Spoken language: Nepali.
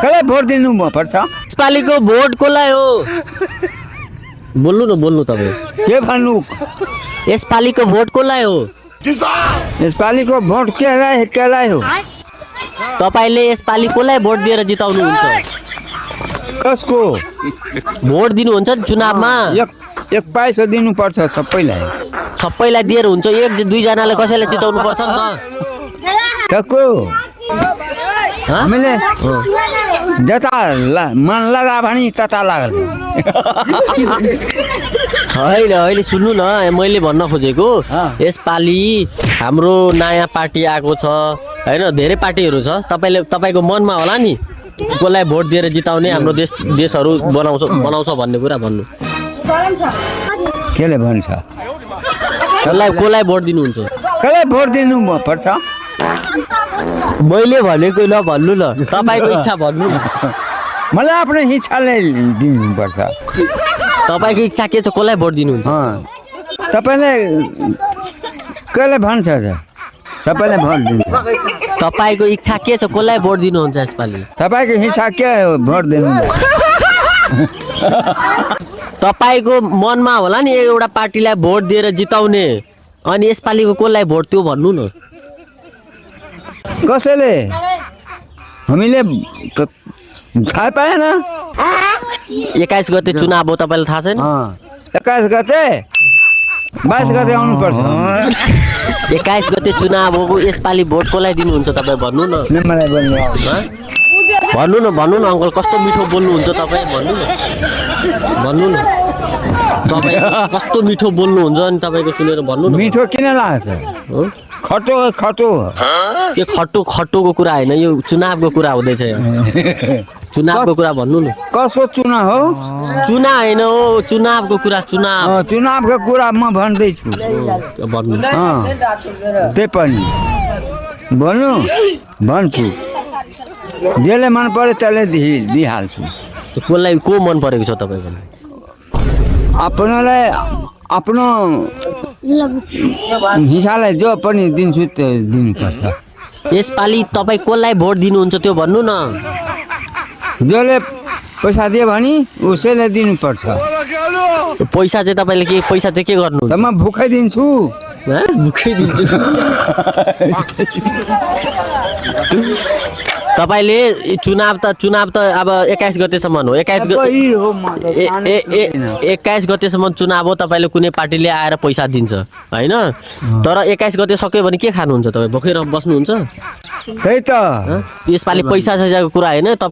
कसलाई भोट दिनु पर्छ? यसपालिको भोट कसलाई हो? बोल्नु न, बोल्नु तपाईँ। के भन्नु? यसपालिको भोट कसलाई हो? यसपालिको भोट केलाई हो? तपाईँले यसपालि कसलाई भोट दिएर जिताउनुहुन्छ? कसको भोट दिनुहुन्छ नि चुनावमा? एक पैसा दिनुपर्छ सबैलाई। सबैलाई दिएर हुन्छ? एक दुईजनाले कसैलाई जिताउनु पर्छ नि त? कसको? हामीले जता मन लगा भने तता लाग्छ। होइन होइन, सुन्नु न, मैले भन्न खोजेको यसपालि हाम्रो नयाँ पार्टी आएको छ होइन, धेरै पार्टीहरू छ। तपाईँको मनमा होला नि कसलाई भोट दिएर जिताउने हाम्रो देशहरू बनाउँछ भन्ने कुरा भन्नु। केले भन्छ? कसलाई भोट दिनुहुन्छ? कसलाई भोट दिनु पर्छ? मैले भनेको ल भन्नु न, तपाईँको इच्छा भन्नु न। मलाई आफ्नो इच्छाले दिनुपर्छ। तपाईँको इच्छा के छ? कसलाई भोट दिनुहुन्छ? तपाईँले कसले भन्छ? सबैलाई भोट दिन्छ। तपाईँको इच्छा के छ? कसलाई भोट दिनुहुन्छ यसपालि? तपाईँको इच्छा के हो भोट दिनु? तपाईँको मनमा होला नि एउटा पार्टीलाई भोट दिएर जिताउने, अनि यसपालिको कसलाई भोट त्यो भन्नु न। कसैले हामीले थाहा पाएन। 21 गते चुनाव हो, तपाईँलाई थाहा छैन? 21 गते 22 गते आउनुपर्छ। 21 गते चुनाव हो, यसपालि भोट कसलाई दिनुहुन्छ तपाईँ भन्नु न। मलाई भन्नु न अङ्कल, कस्तो मिठो बोल्नुहुन्छ तपाईँ, भन्नु न, भन्नु न। तपाईँ कस्तो मिठो बोल्नुहुन्छ अनि तपाईँको सुनेर भन्नु न। मिठो किन लाग्छ? खटो खटो के खट्टोको कुरा होइन, यो चुनावको कुरा हुँदैछ यहाँ। चुनावको कुरा भन्नु न। कसको चुनाव हो? चुनाव होइन हो, चुनावको कुरा। चुनावको कुरा म भन्दैछु। भन्नु। त्यही पनि भन्छु। जसले मन पर्यो त्यसले दिइहाल्छु। कसलाई को मन परेको छ तपाईँको? आफ्नोलाई आफ्नो हिसाबले जो पनि दिन्छु त्यो दिनुपर्छ। यसपालि तपाईँ कसलाई भोट दिनुहुन्छ त्यो भन्नु न। जसले पैसा दियो भने उसैले दिनुपर्छ। पैसा चाहिँ तपाईँले पैसा चाहिँ के गर्नु? म भुकै दिन्छु। भुकै दिन्छु। तपाईँले चुनाव त अब 21 गतेसम्म हो। 21 गतेसम्म चुनाव हो। तपाईँले कुनै पार्टीले आएर पैसा दिन्छ होइन, तर 21 गते सक्यो भने के खानुहुन्छ तपाईँ? भोकै बस्नुहुन्छ? त्यही त यसपालि पैसा कुरा होइन।